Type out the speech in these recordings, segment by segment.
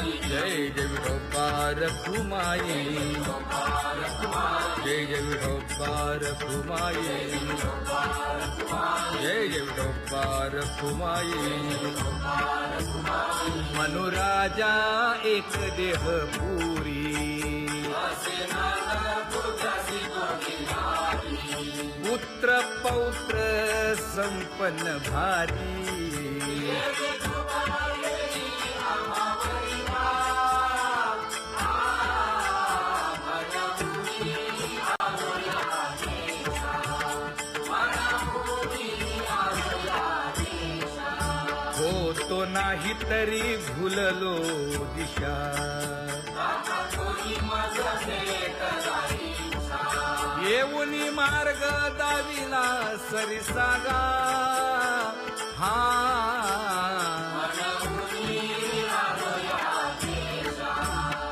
जय जय विठोबा रखुमाई, जय जय विठोबा रखुमाई, जय जय विठोबा रखुमाई. मनुराजा एक देह पुरी, पुत्र पौत्र संपन्न भारी. होतो नाही तरी भुललो दिशा, येऊनी मार्ग दाविला सरिसागा. हा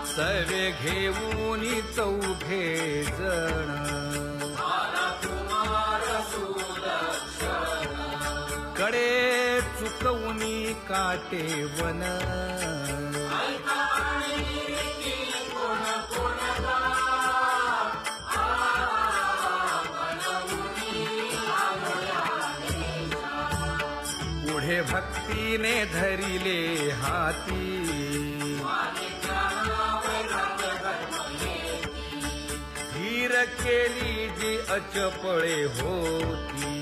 सवे घेऊनी चौघे जण, कडे चुकवूनी काटे वन. पुढे भक्तीने धरिले हाती, धीर केली जी अचपळे होती.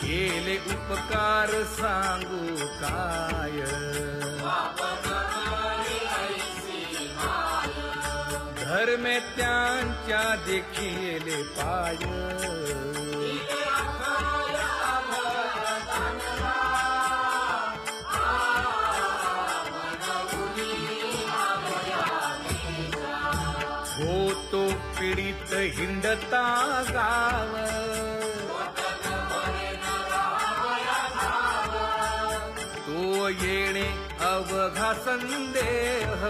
केले उपकार सांगू काय, धर्मे त्यांच्या देखिले पाय. होतो पीडित हिंडता गाव, तो येणे अवघा संदेह.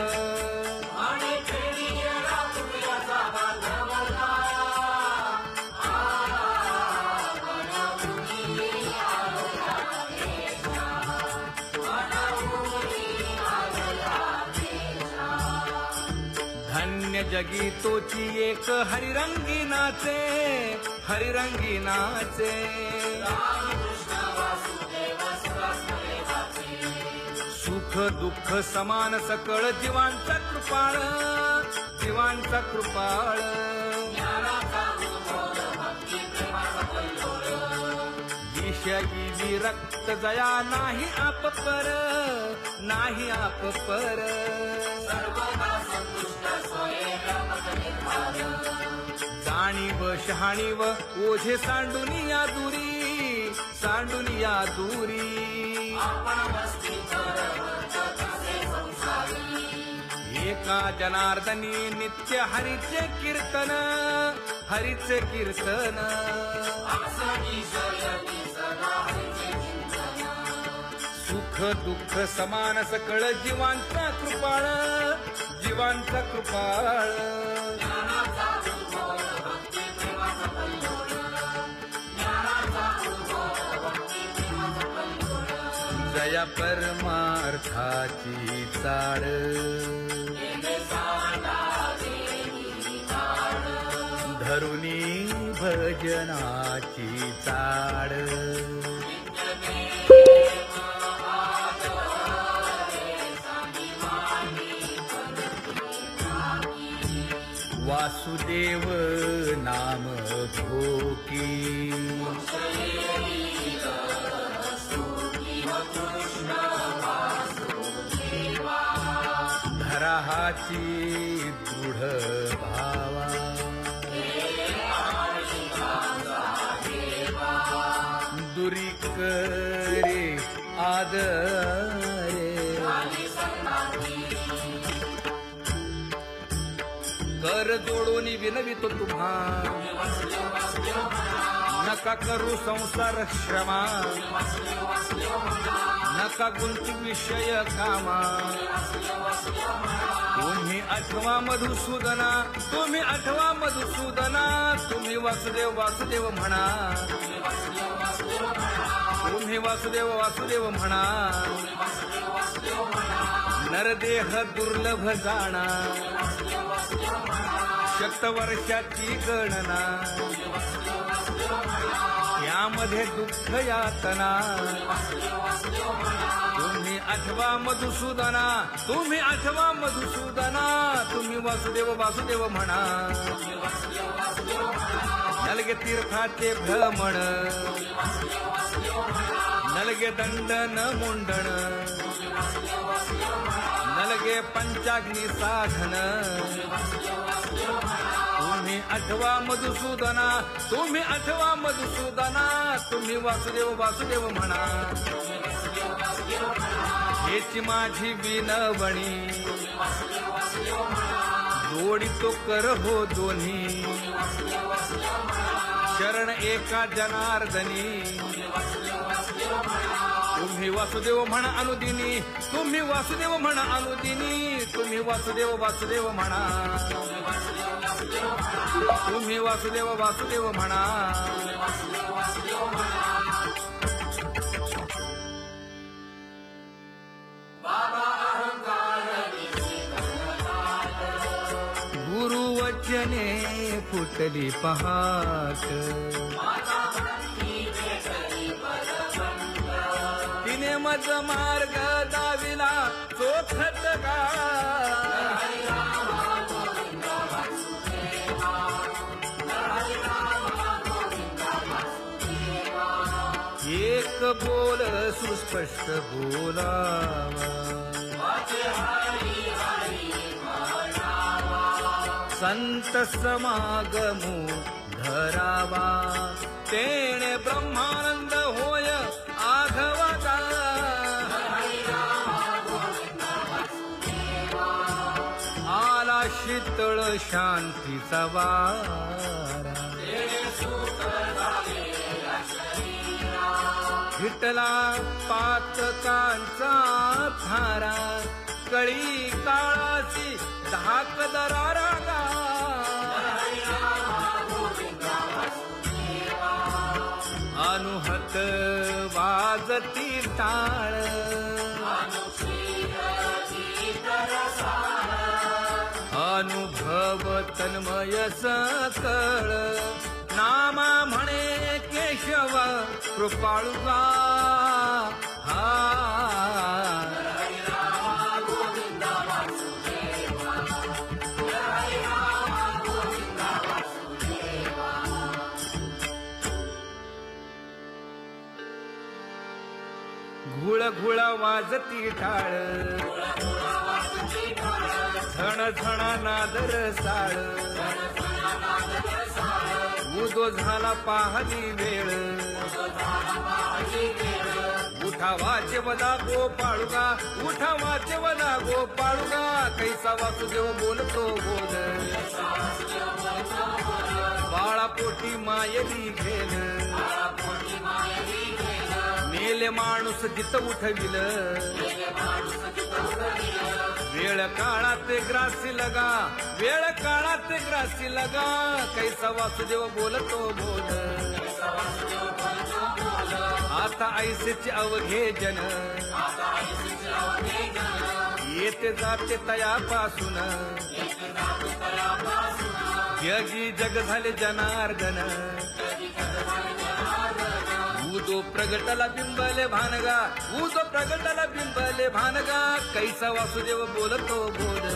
धन्य जगी तोची एक हरिरंगी नाचे, हरिरंगी नाचे. सुख दुःख समान सकळ जीवांचा कृपाळ, जीवांचा कृपाळ. विषयी विरक्त जया नाही आप पर, नाही आप पर. जाणीव शहाणीव ओझे सांडुनिया दुरी, सांडुनिया दुरी. एका जनार्दनी नित्य हरीचे कीर्तन, हरीचे कीर्तन. सुख दुःख समान सकळ जीवांचा कृपाळ, जीवांचा कृपाळ. जया परमार्थाची चाळ, धरुनी भजनाची चाळ. वासुदेव नाम भोकी, धराहाची दृढ भावा. दुरी करे आदरे, कर जोडून विनवितो तुम्हा. नका करू संसार श्रमा नका गुंती विषय कामा तुम्ही आठवा मधुसूदना तुम्ही आठवा मधुसूदना तुम्ही वासुदेव वासुदेव म्हणा तुम्ही वासुदेव वासुदेव म्हणा नरदेह दुर्लभ जाणा शतवर्षाची गणना यामध्ये दुःख यातना तुम्ही आठवा मधुसूदना तुम्ही आठवा मधुसूदना तुम्ही वासुदेव वासुदेव म्हणा नलगे तीर्थाचे भ्रमण नलगे दंडन मुंडण नलगे पंचाग्नी साधन तुम्ही आठवा मधुसूदना तुम्ही आठवा मधुसूदना तुम्ही वासुदेव वासुदेव म्हणा हेची माझी विनवणी जोडितो कर हो दोन्ही शरण एका जनार्दनी तुम्ही वासुदेव म्हणा अनुदिनी तुम्ही वासुदेव म्हणा अनुदिनी तुम्ही वासुदेव वासुदेव म्हणा तुम्ही वासुदेव वासुदेव म्हणा गुरुवचने फुटली पहाट तिने मज मार्ग दाविला चोखत का एक बोल सुस्पष्ट बोलावा संत समागमू धरावा तेणे ब्रह्मानंद होय आघवता आला शीतळ शांतीचा वारा विठला पातकांचा थारा कळी काळाची धाक दरारा अनुहत वाजती टाळ अनुभव तन्मय सकळ नामा म्हणे केशव कृपाळुगा घुळ घुळ वाजती टाळ झण झण नादर साळ उदो झाला पाहली वेळ उठा वाचे वदा गोपाळुगा उठा वाचे वदा गोपाळुगा कैसा वासुदेव बोलतो बोल बाळा पोटी मायली घेल मेले माणूस जित उठविल वेळ काळात ग्रासी लगा वेळ काळात ग्रासी लगा कैसा वासुदेव बोलतो बोल आता ऐसेचे अवघे जन येते जाते तयापासून जगी जग झाले जनार्दन उदो प्रगटला बिंबले भानगा उदो प्रगटला बिंबले भानगा कैसा वासुदेव बोलतो बोल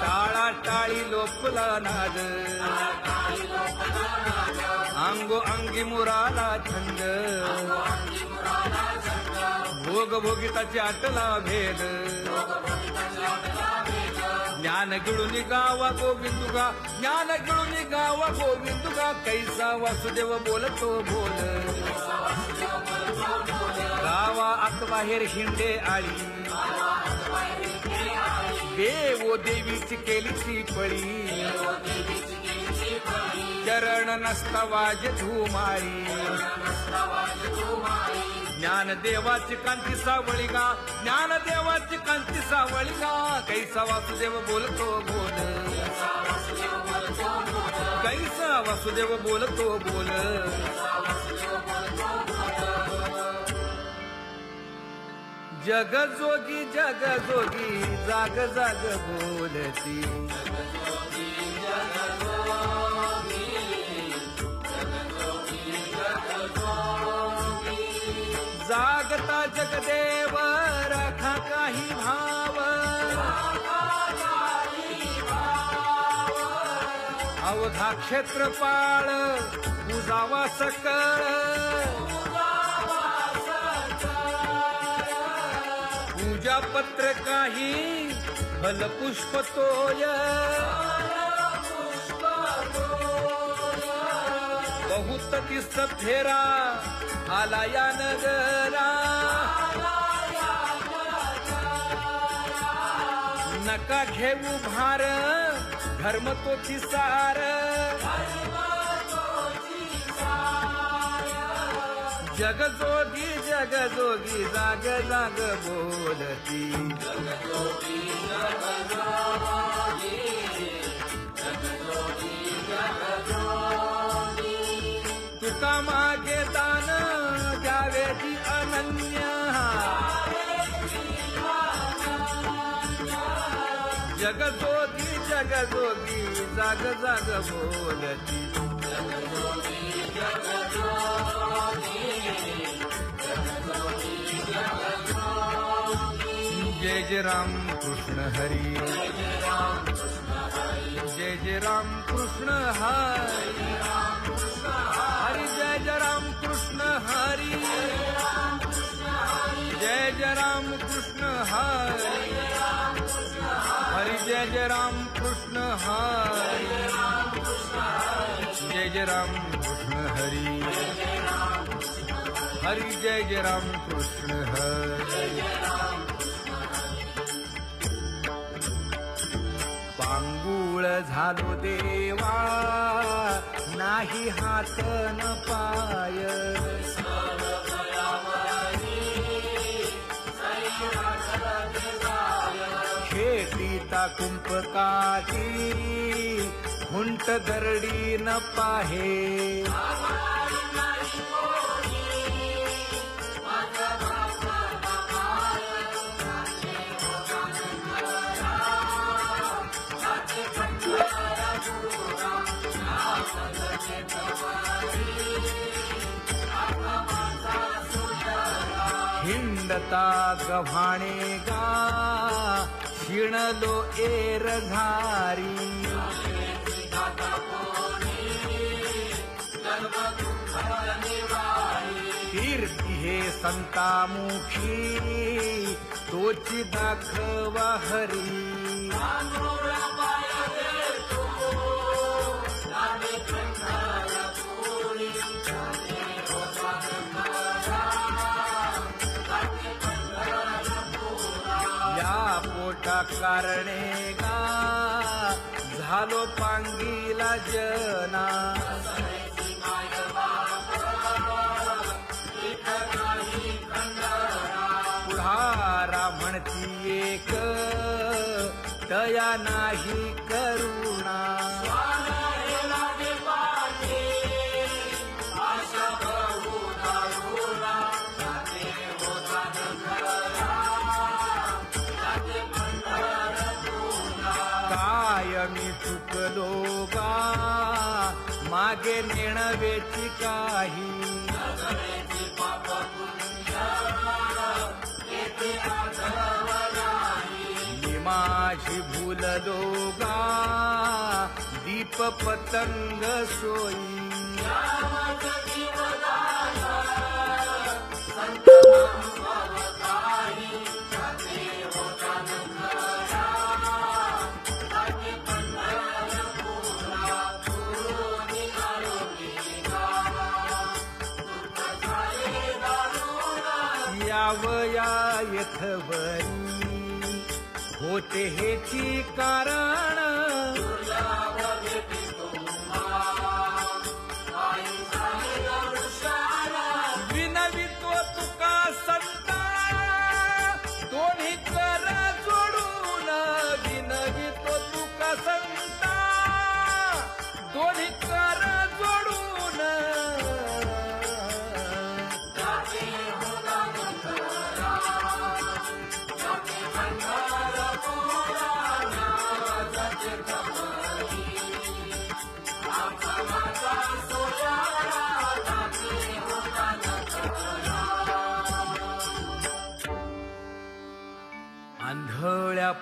टाळा टाळी लोपला नाद अंगो अंगी मुराला छंद भोग भोगिताची आटला भेद ज्ञान गिळून गावा गोविंदुगा ज्ञान गिळून गावा गोविंदुगा कैसा वासुदेव बोलतो बोल गावा आत बाहेर हिंडे आळी देवो देवीची केलीची पळी चरण नस्तवाज धुमाळी ज्ञानदेवाची कांती सावळी गा ज्ञानदेवाची कांती सावळी गा कैसा वासुदेव बोलतो बोल कैसा वासुदेव बोलतो बोल जगजोगी जाग जाग बोलती जागता जगदेव राखा काही भाव अवघा क्षेत्रपाळ पूजावा सकळ पूजा पत्र काही फलपुष्प तोय बहुत तीस फेरा आला या नगरा नका घेऊ भार धर्म तोची सार जगजोगी जाग जाग बोलती तुका मागे दान द्यावेची अनन्य जगजोगी जाग जाग बोलती जय जय राम कृष्ण हरी जय जय राम कृष्ण हरी हरी जय जय राम कृष्ण हरी जय जय राम कृष्ण हरी हरी जय जय राम कृष्ण हरी जय जय राम कृष्ण हरी हरी जय जय राम कृष्ण हरी पांगुळ झालो देवा नाही हात न पाय खेटीता कुंपकाची हुंट दरडी न पाहे हिंडता गव्हाणे गा शिणलो एर घारी कीर्ती हे संतामुखी तोची दाखवा हरी पोटा कारणे गा झालो पांगीला जना पुढारा म्हणती एक तया नाही करुणा मी चुकलो गा मागे नेणवेची काही मी माझी भूललो गा दीप पतंग सोयी यावया यथवरी होते हेची कारण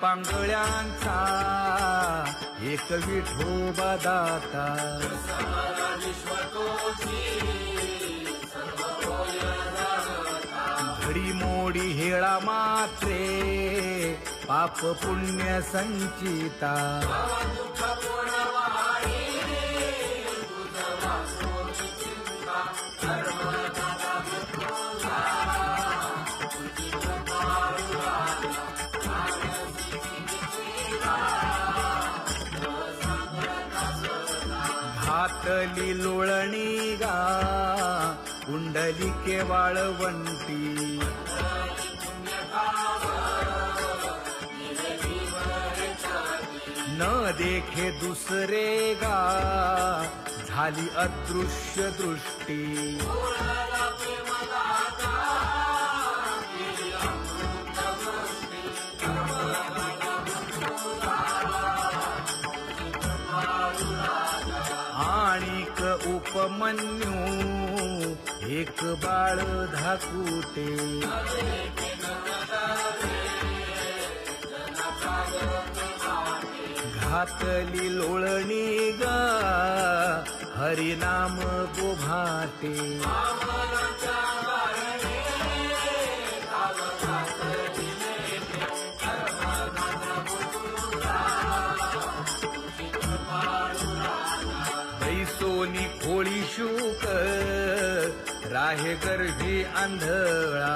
पांगळ्यांचा एक विठोबा दाता घडी मोडी हेळा मात्रे पाप पुण्य संचिता घातली लोळणी गा कुंडली केवाळवंती न देखे दुसरे गा झाली अदृश्य दृष्टी आणिक उपमन्यू एक बाळ धाकुटे घातली लोळणी ग हरिनाम गोभाटे बैसोनी खोळी शूक राहे गर्भी आंधळा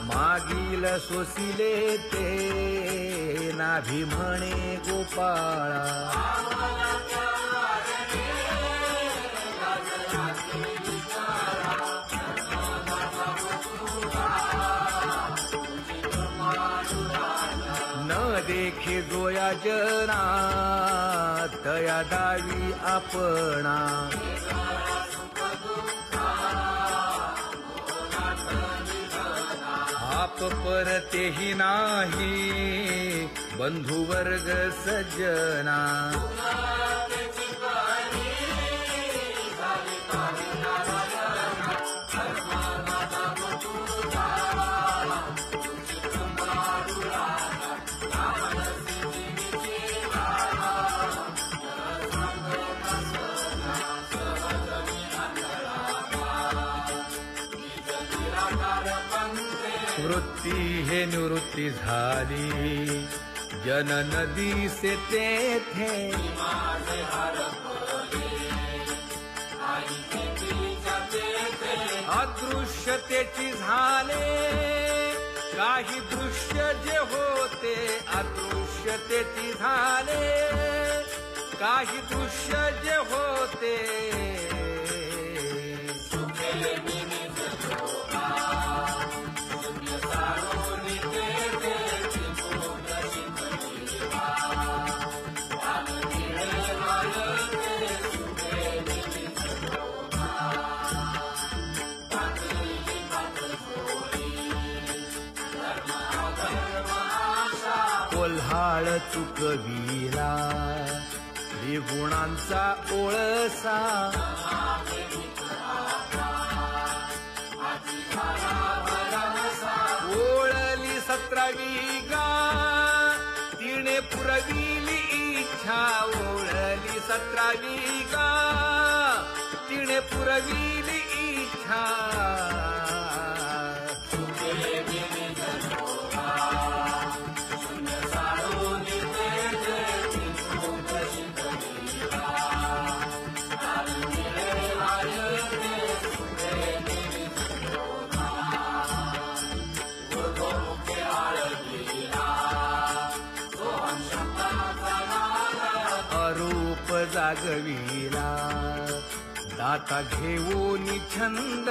मागील सोसिले ते नाभी म्हणे गोपाळा न देखे जोया जना तया दावी आपणा आप परतेही नाही बंधुवर्ग सज्जना वृत्ती हे निवृत्ती झाली जन नदी से तेथे अदृश्यतेची झाले काही दृश्य जे होते अदृश्यतेची झाले काही दृश्य जे होते कोल्हाळ चुकविला गुणांचा ओळसा ओळली 17वी गा तिने पुरविली इच्छा ओळली 17वी गा तिने पुरविली इच्छा अरूप जागविला दाता घेऊन छंद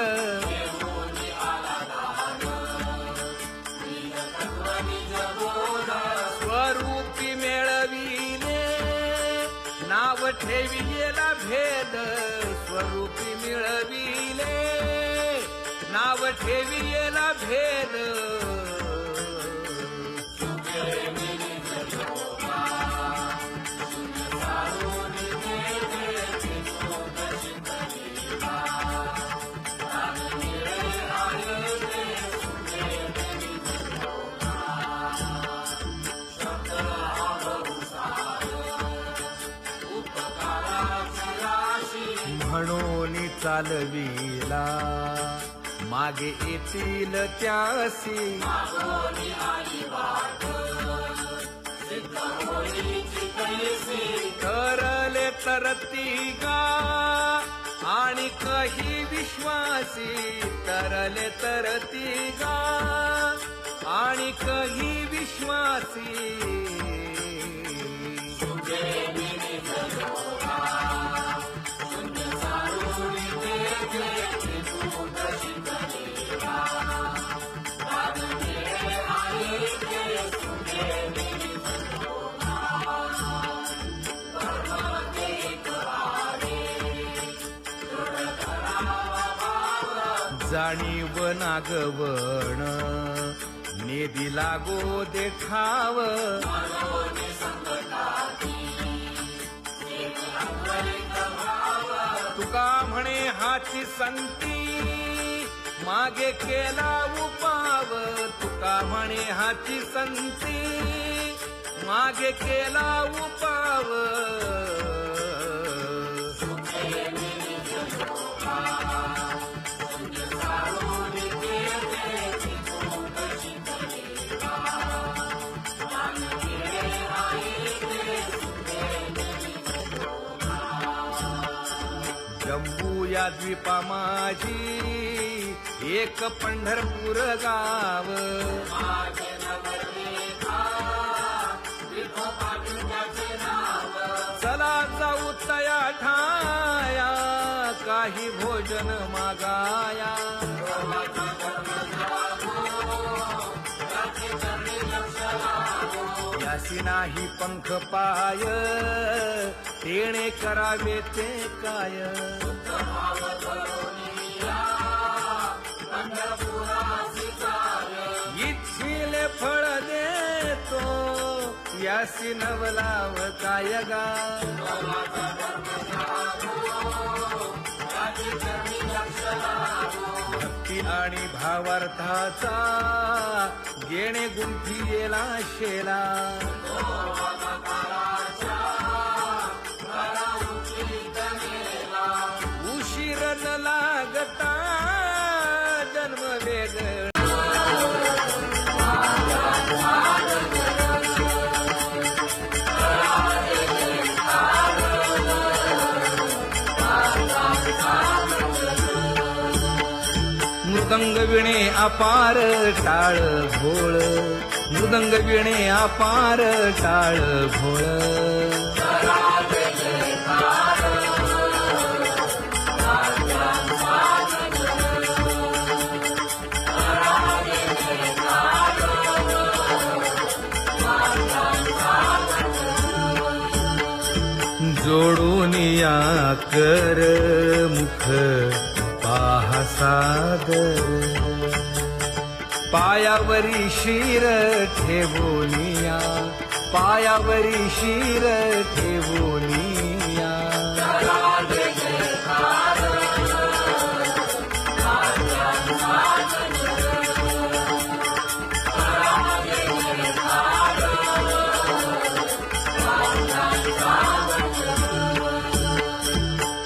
स्वरूपी मेळविले नाव ठेविलेला भेद स्वरूपी मिळविले नाव ठेविलेला भेद चालविला मागे येतील त्यासी तरले तरती गा आणि काही विश्वासी तरले तरती गा आणि काही विश्वासी जाणीव नागवण नेदी लागो देखाव तुका म्हणे हाची संती मागे केला उपाव तुका म्हणे हाची संती मागे केला उपाव जम्बू या द्वीपा माझी एक पंढरपूर गाव चला जाऊ तया ठाया काही भोजन मागाया यासी नाही पंख पाय तेणे करावे ते काय इच्छिले फळ देतो यासी नवलाव काय गा भक्ती आणि भावार्थाचा गेणे गुंफी येला शेला उशीर न लागता जन्म वेगळा मृदंग विणे अपार टाळ भोळ मृदंग विणे अपार टाळ भोळ जोडून या कर मुख पाहा सादर पायावरी शिर ठेवोनिया पायावरी शिर ठेवोनिया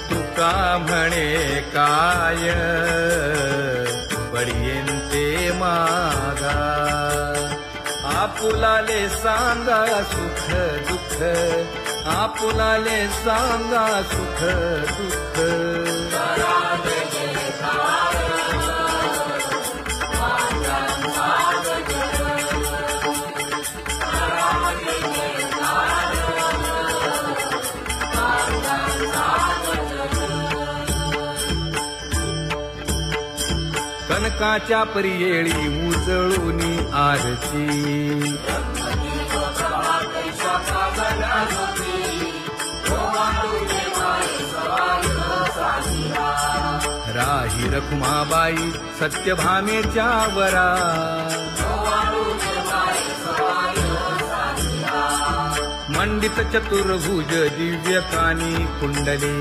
तुका म्हणे काय बडियेंते मागा आपुलाले सांगा सुख दुःख आपुलाले सांगा सुख दुःख कनकाच्या परियेळी उजळूनी आरती राही रखुमाबाई सत्यभामेच्या वरा मंडित चतुर्भुज दिव्य कानी कुंडले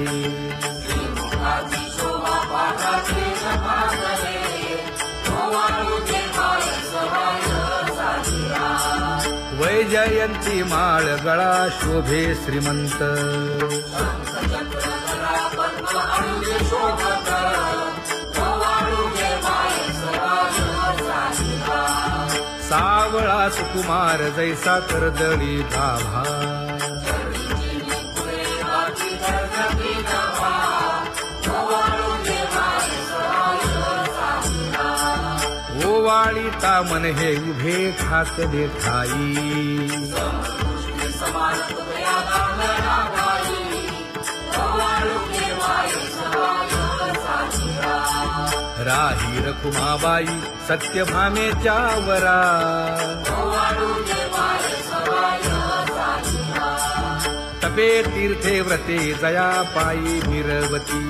वैजयंती माळ गळा शोभे श्रीमंत सावळा सुकुमार जैसा कर्दळी गाभा ओवाळीता मन हे उभे ठाकले ठाई राही रखुमाबाई सत्यभामेच्या वरा तपे तीर्थे व्रते जया पायी मिरवती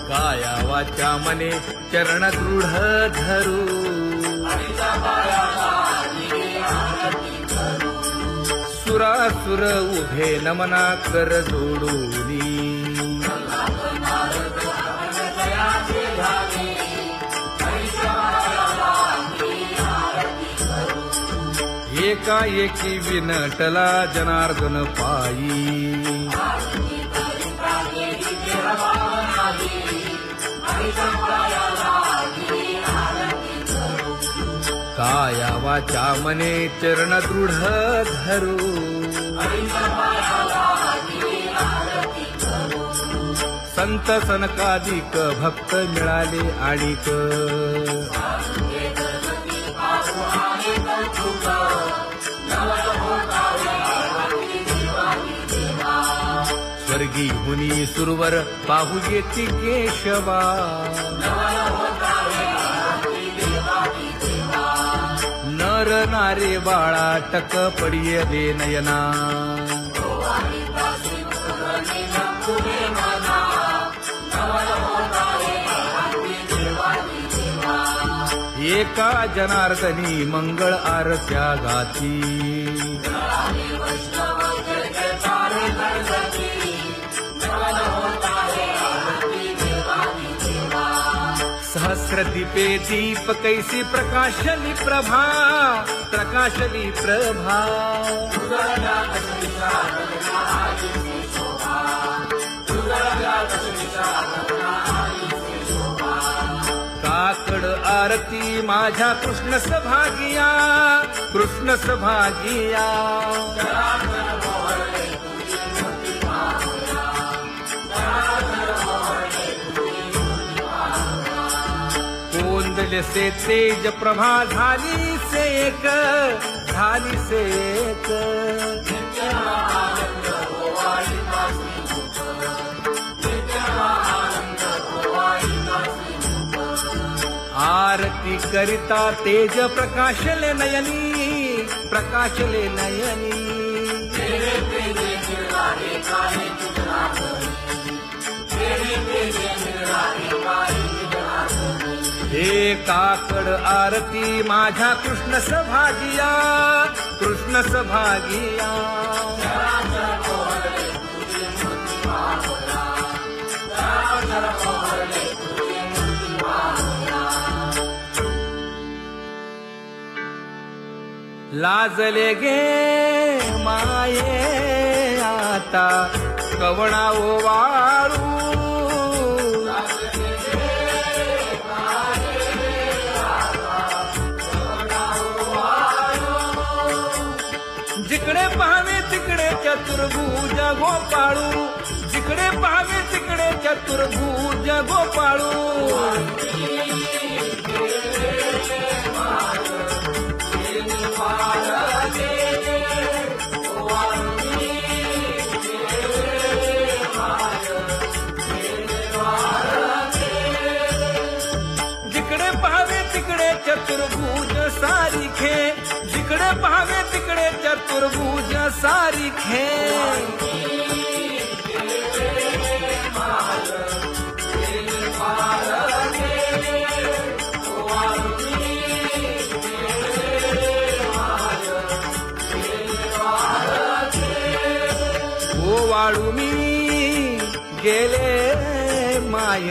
काया वाचा मने चरण दृढ धरू सुरासुर उभे नमना कर जोडूनी एकाएकी विनटला जनार्दन पायी काया वाचा मने चरण दृढ धरू संत सनकादिक भक्त मिळाले आणिक स्वर्गी मुनी सुरवर पाहू येती केशवा नर नारे बाळा टक पडिये दे नयना एका जनार्दनी मंगळ आरत्या गाती सहस्र दीपे दीप कैसी प्रकाशली प्रभा प्रकाशली प्रभा काकड आरती माझ्या कृष्ण सभागिया कृष्ण सभागिया कोंदले से तेज प्रभा झाली से एक झाली से एक आरती करिता तेज प्रकाशले नयनी प्रकाशले नयनी हे काकड आरती माझ्या कृष्ण सभागिया कृष्ण सभागिया लाजले गे माये आता कवणा ओवाळू जिकडे पाहावे तिकडे चतुर्भुज गोपाळू जिकडे पाहावे तिकडे चतुर्भुज गोपाळू जिकडे पाहावे तिकडे चतुर्भुज सारिखे जिकडे पाहावे तिकडे चतुर्भुज सारिखे ओवाळू मी गेले माय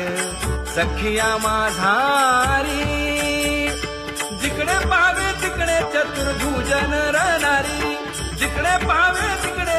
सखिया माझारी जिकडे पाहावे तिकडे चतुर्भुज नर नारी जिकडे पाहावे तिकडे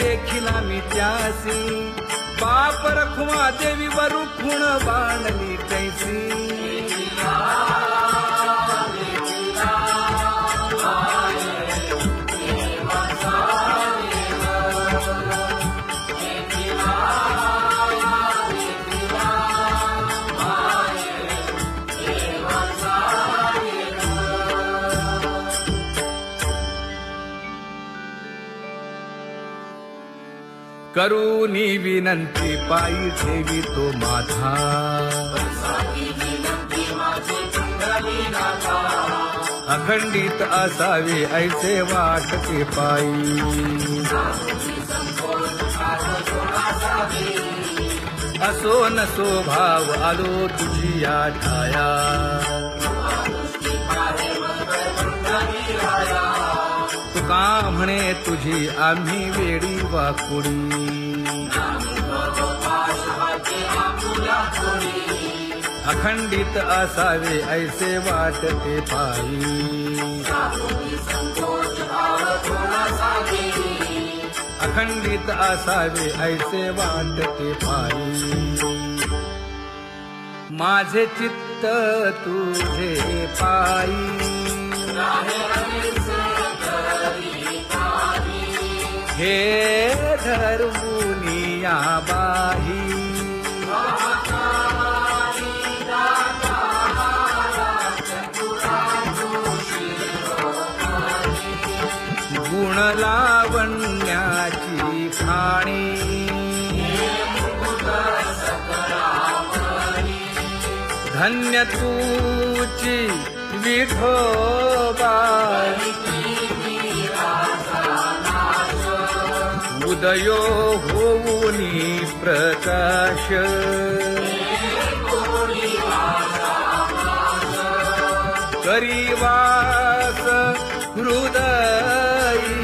देखिला मी त्यासी बाप रखुमा देवी वरु खुण बाणली कैसी करूनी विनंती पायी ठेवी तो माझा अखंडित असावे ऐसे वाटते पायी असो नसो भाव आलो तुझी या ठाया तुका म्हणे तुझी आम्ही वेडी वाकुडी अखंडित असावे ऐसे वाटते पायी अखंडित असावे ऐसे वाटते पायी माझे चित्त तुझे पायी हे धर्मुनिया बाही गुण लावण्याची खाणी धन्य तूची विठोबा उदयो होऊनी प्रकाश करीवास हृदयी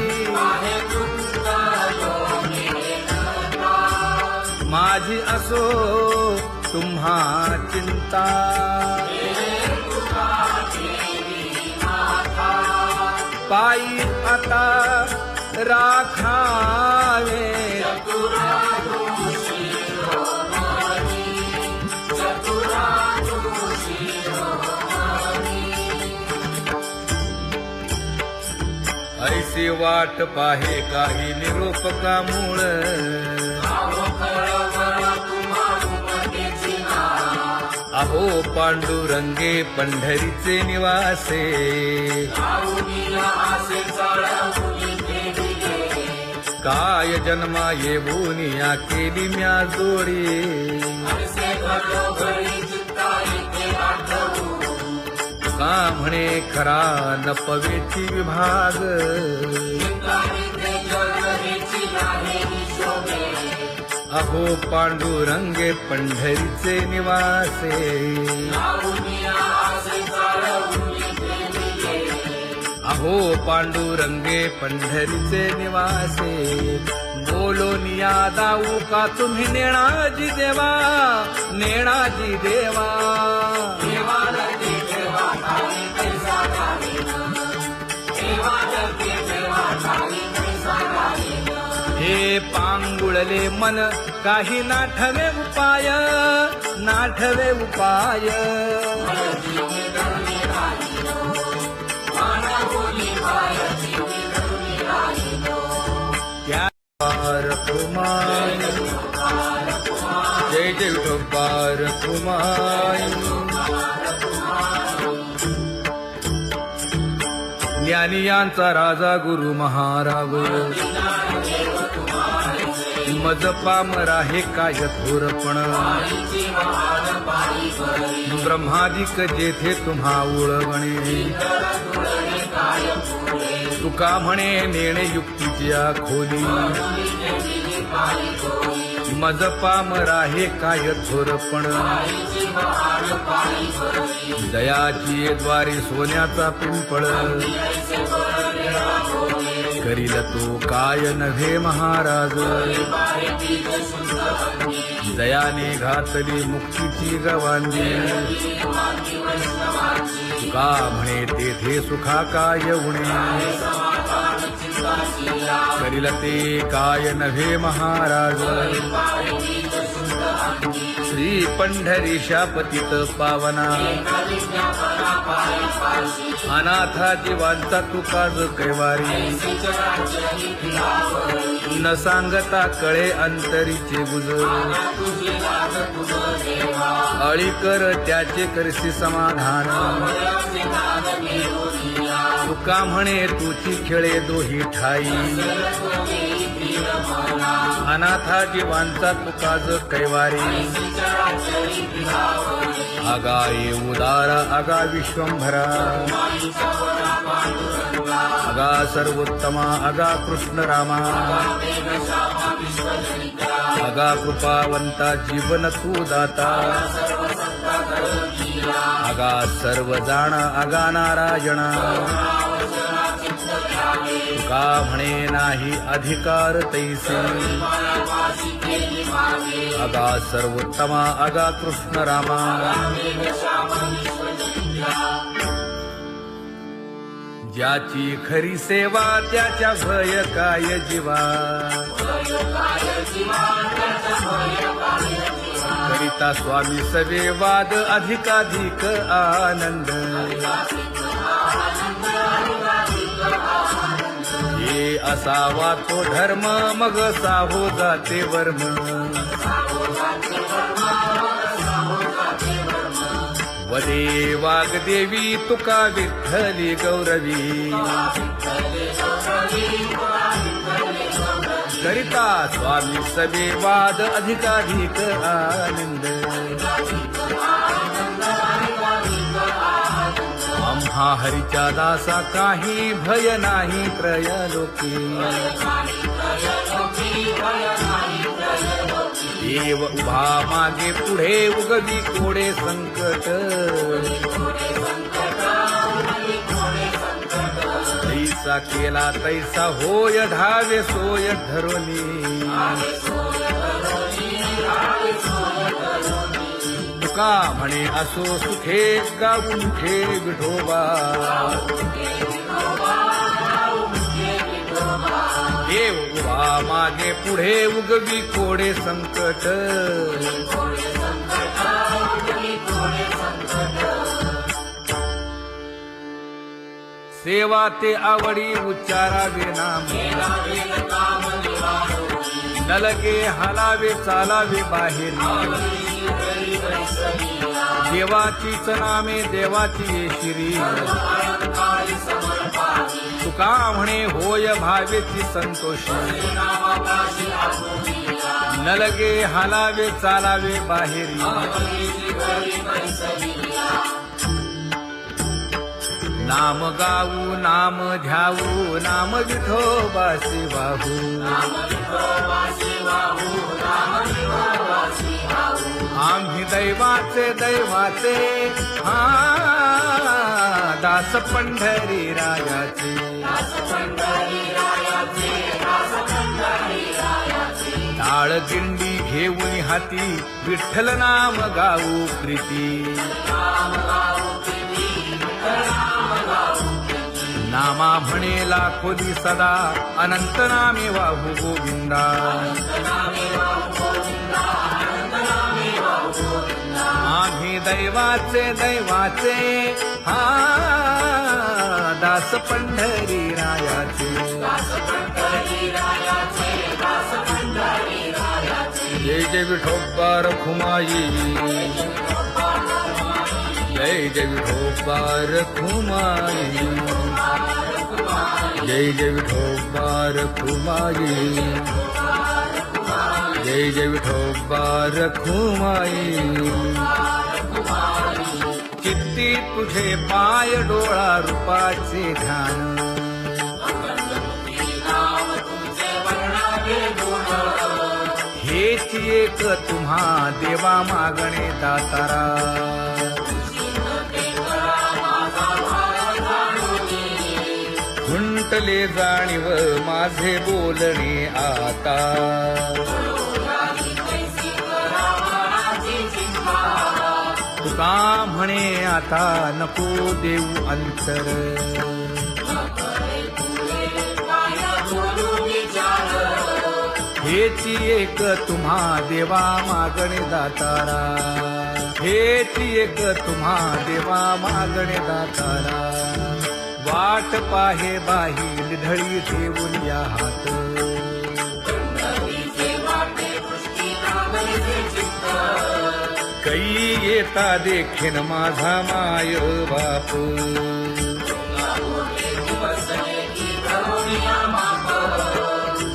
माझी असो तुम्हा चिंता पायी आता राखावे ऐसी वाट पाहे काही निरोप का मूळ अहो पांडुरंगे पंढरीचे निवासे काय जन्मा येऊन या केली म्या जोडी का म्हणे खरा नपवेची विभाग अहो पांडुरंगे पंढरीचे निवासे अहो पांडुरंगे पंढरीचे निवासे बोलोनिया दाऊ का तुम्ही नेणाजी देवा नेणाजी देवा हे पांगुळले मन काही नाठवे उपाय नाठवे उपाय कुमार जय जय विठोबार कुमार ज्ञानियांचा राजा गुरु महाराज मज पामरा हे काय थोरपण ब्रह्मादिक जेथे तुम्हा उळवणे तुका म्हणे नेणे युक्तीची खोली मज पामरा हे काय थोरपण दयाची द्वारे सोन्याचा पिंपळ करील तो काय नव्हे महाराज दयाने घातली मुक्तीची गवांजी तुका म्हणे तेथे सुखा काय उणे करील ते काय नव्हे महाराज श्री पंढरीशा पतित पावना अनाथा जीवांचा तुका ज कैवारी न सांगता कळे अंतरीचे गुज अळी कर त्याचे करसी समाधान तुका म्हणे तुची खेळे दोही ठाई अनाथा जीवांचा तुका ज कैवारी आगा ये उदारा आगा विश्वंभरा आगा सर्वोत्तमा आगा कृष्ण रामा आगा कृपावंता जीवन तू दाता आगा सर्व जाणा आगा नारायणा तुका म्हणे नाही अधिकार तैसे आगा सर्वोत्तमा आगा कृष्ण रामा ज्याची खरी सेवा त्याच्या भय काय जीवा करिता स्वामी सवे वाद अधिकाधिक आनंद हे असावा तो धर्म मग साहो जाते वर्म वदे वाग्देवी तुका विठ्ठली गौरवी करिता स्वामी सवे वाद अधिकाधिक आनंद आम्हा हरीच्या दासा काही भय नाही त्रयलोकी देव उभा मागे पुढे उगवी कोडे संकट तैसा केला तैसा होय धावे सोय धरोनी तुका म्हणे असो सुखे गाऊन ठे विठोबा देव उभा मागे पुढे उगवी कोडे संकट सेवा ते आवडी उच्चारावे नाम नलगे हालावे चालावे बाहेर देवाचीच नामे देवाची शिरी तुका म्हणे होय भावेची संतोषी नलगे हालावे चालावे बाहेरी नाम गाऊ नाम ध्याऊ नाम विठोबासी वाहू आम्ही दैवाचे दैवाचे हा दास पंढरी रायाचे टाळ गिंडी घेऊन हाती विठ्ठल नाम गाऊ प्रीती नामा म्हणे लाखोदी सदा अनंत नामे वाहू गोविंदा आम्ही दैवाचे दैवाचे हा दास पंढरी रायाचे जय जय विठोबा रखुमाई जय जय विठोबा रखुमाई जय जय विठोबा रखुमाई जय जय विठोबा रखुमाई चित्ती तुझे पाय डोळा रूपाचे ध्यान हेच एक तुम्हा देवा मागणे दातारा खुंटले जाणीव माझे बोलणे आता तुका म्हणे आता नको देऊ अंतर हेची एक तुम्हा देवा मागणे दातारा, हेची एक तुम्हा देवा मागणे दातारा. वाट पाहे बाही ढळी ठेवून या हात, कै येता देखीन माझा माय बाप.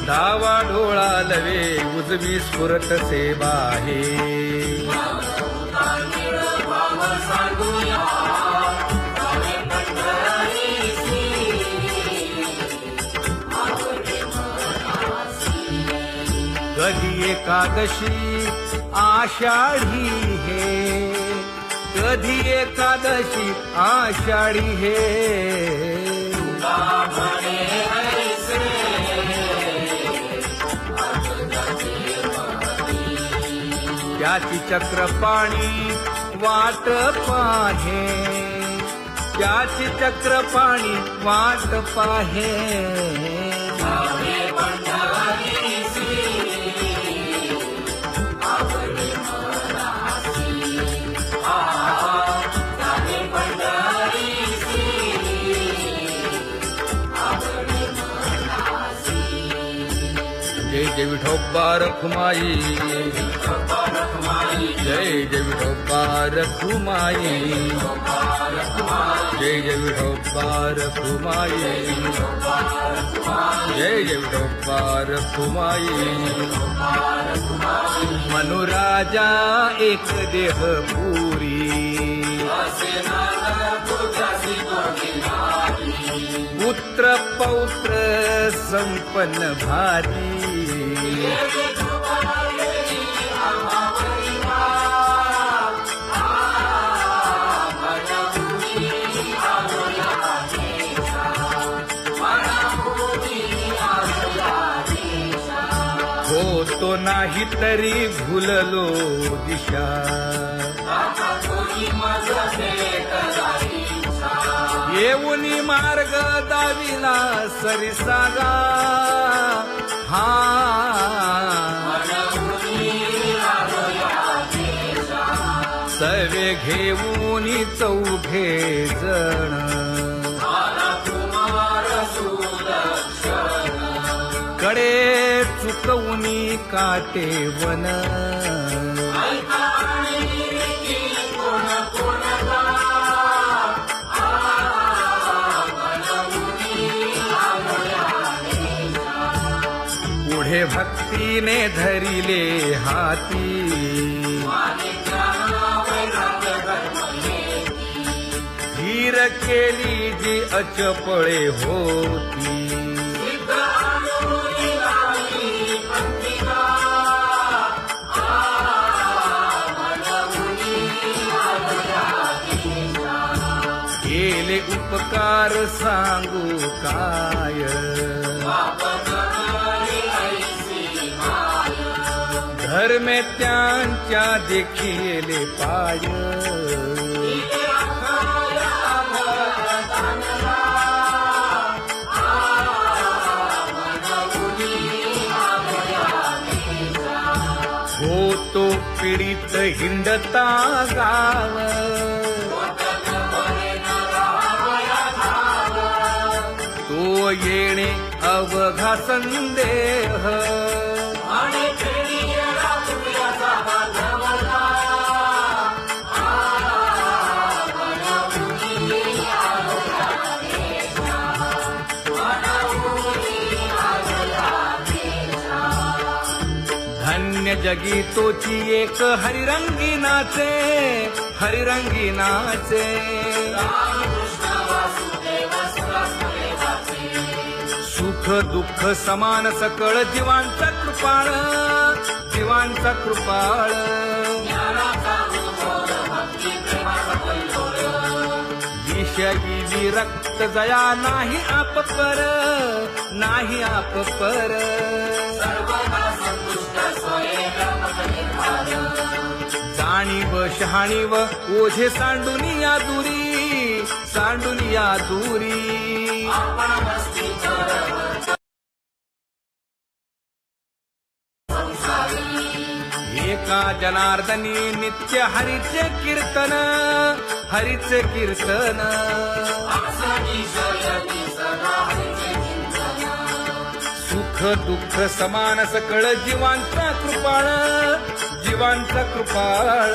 डावा डोळा लवे उजवी स्फुरत से बाहे, कधी एकादशी आषाढी हे, कधी एकादशी आषाढी हे. त्याची चक्रपाणी वाट पाहे, त्याची चक्रपाणी वाट पाहे. जय जय विठोबा रखुमाई, जय जय विठोबा रखुमाई, जय जय विठोबा रखुमाई, जय जय विठोबा रखुमाई. मनुराजा एक देह पुरी, पुत्र पौत्र संपन्न भारी. होतो नाही तरी भुललो दिशा, येऊनी मार्ग दाविला सरिसागा. हा सवे घेऊनी चौघे जण, कडे चुकवूनी काटे वन. पुढे भक्तीने धरिले हाती, धीर केली जी अचपळे होती. केले उपकार सांगू काय, धर्मे त्यांच्या देखिले पाय. होतो पीडित हिंडता गाव, तो येणे अवघा संदेह. धन्य जगी तोची एक हरिरंगी नाचे, हरिरंगी नाचे. सुख दुःख समान सकळ जीवांचा कृपाळ, जीवांचा कृपाळ. विषयी विरक्त जया नाही आप पर, नाही आप पर. जाणीव शहाणीव ओझे सांडुनिया दुरी, सांडुनिया दुरी. एका जनार्दनी नित्य हरीचे कीर्तन, हरीचे कीर्तन. सुख दुःख समान सकळ जीवांचा कृपाळ, जीवांचा कृपाळ.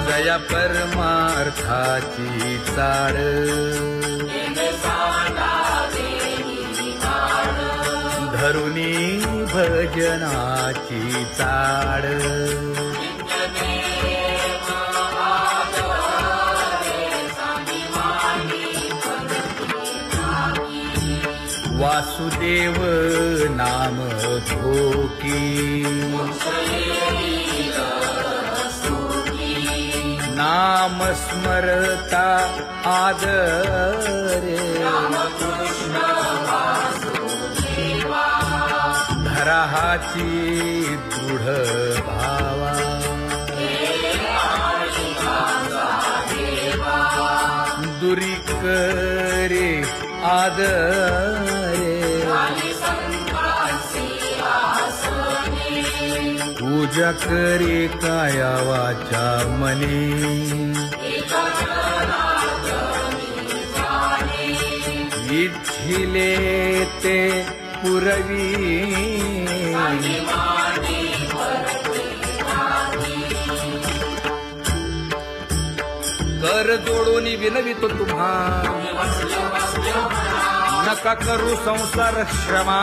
जया परमार्थाची चाळ, धरुनी भजनाची चाळ. वासुदेव नाम धोकी, नाम स्मरता आदरे. धराहाची दृढ भावा, दुरी करे आदरे. पूजा करे काया वाचा मने, इच्छिले ते पुरवी. कर जोडून विनवितो तुम्हा, नका करू संसार श्रमा.